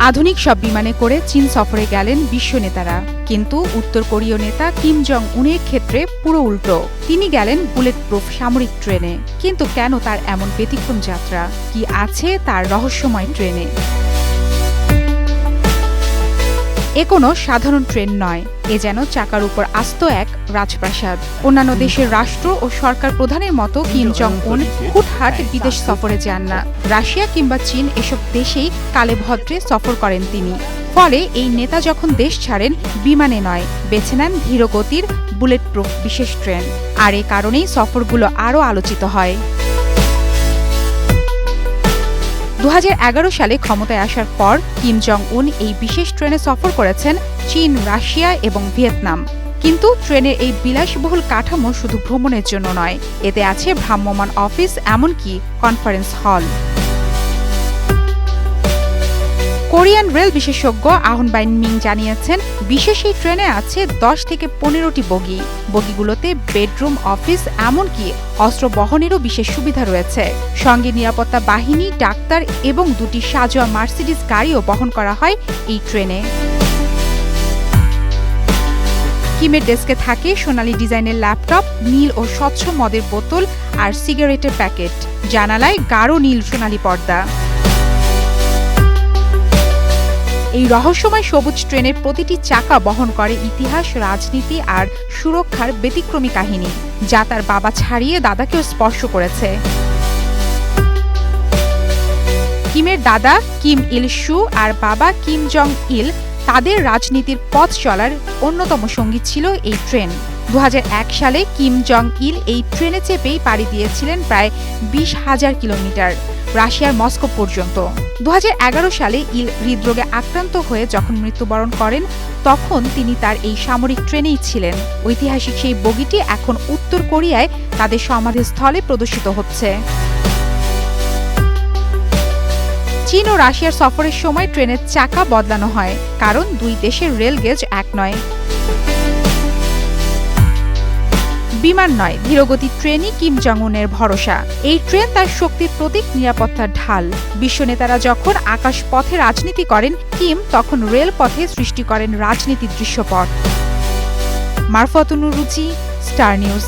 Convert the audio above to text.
আধুনিক সব বিমানে করে চীন সফরে গেলেন বিশ্ব নেতারা, কিন্তু উত্তর কোরীয় নেতা কিম জং উনের ক্ষেত্রে পুরো উল্টো। তিনি গেলেন বুলেট প্রুফ সামরিক ট্রেনে। কিন্তু কেন তার এমন ব্যতিক্রম যাত্রা? কি আছে তার রহস্যময় ট্রেনে? এ কোনো সাধারণ ট্রেন নয়, এ যেন চাকার উপর আস্ত এক রাজপ্রাসাদ। অন্যান্য দেশের রাষ্ট্র ও সরকার প্রধানের মতো কিম জং উন হুটহাট বিদেশ সফরে যান না। রাশিয়া কিংবা চীন এসব দেশেই কালে ভদ্রে সফর করেন তিনি। ফলে এই নেতা যখন দেশ ছাড়েন, বিমানে নয়, বেছে নেন ধীরগতির বুলেট প্রুফ বিশেষ ট্রেন। আর এ কারণেই সফরগুলো আরও আলোচিত হয়। 2011 সালে ক্ষমতায় আসার পর কিম জং উন এই বিশেষ ট্রেনে সফর করেছেন চীন, রাশিয়া এবং ভিয়েতনাম। কিন্তু ট্রেনের এই বিলাসবহুল কাঠামো শুধু ভ্রমণের জন্য নয়, এতে আছে ভ্রাম্যমাণ অফিস, এমনকি কনফারেন্স হল। কোরিয়ান রেল বিশেষজ্ঞ আহন বাইন মিং জানিয়েছেন, বিশেষ এই ট্রেনে আছে 10 থেকে 15টি বগি। বগিগুলোতে বেডরুম, অফিস, এমনকি অস্ত্র বহনেরও বিশেষ সুবিধা রয়েছে। সঙ্গে নিরাপত্তা বাহিনী, ডাক্তার এবং 2টি সাজোয়া মার্সিডিজ গাড়িও বহন করা হয় এই ট্রেনে। কিমের ডেস্কে থাকে সোনালী ডিজাইনের ল্যাপটপ, নীল ও স্বচ্ছ মদের বোতল আর সিগারেটের প্যাকেট। জানালায় গাঢ় নীল সোনালী পর্দা। এই রহস্যময় সবুজ ট্রেনের প্রতিটি চাকা বহন করে ইতিহাস, রাজনীতি আর সুরক্ষার ব্যতিক্রমী কাহিনী, যা তার বাবা ছাড়িয়ে দাদাকেও স্পর্শ করেছে। কিমের দাদা কিম ইল সু আর বাবা কিম জং ইল, তাদের রাজনীতির পথ চলার অন্যতম সঙ্গী ছিল এই ট্রেন। 2001 সালে কিম জং ইল এই ট্রেনে চেপেই পাড়ি দিয়েছিলেন প্রায় 20,000 কিলোমিটার, রাশিয়ার মস্কো পর্যন্ত। 2011 সালে ইল হৃদরোগে আক্রান্ত হয়ে যখন মৃত্যুবরণ করেন, তখন তিনি তার এই সামরিক ট্রেনেই ছিলেন। ঐতিহাসিক সেই বগিটি এখন উত্তর কোরিয়ায় তাদের সমাধিস্থলে প্রদর্শিত হচ্ছে। চীন ও রাশিয়ার সফরের সময় ট্রেনের চাকা বদলানো হয়, কারণ দুই দেশের রেল গেজ এক নয়। বিমান নয়, ধীরগতি ট্রেনই কিম জং উনের ভরসা। এই ট্রেন তার শক্তির প্রতীক, নিরাপত্তার ঢাল। বিশ্ব নেতারা যখন আকাশ পথে রাজনীতি করেন, কিম তখন রেল পথে সৃষ্টি করেন রাজনীতির দৃশ্যপট। মারফতুন রুচি, স্টার নিউজ।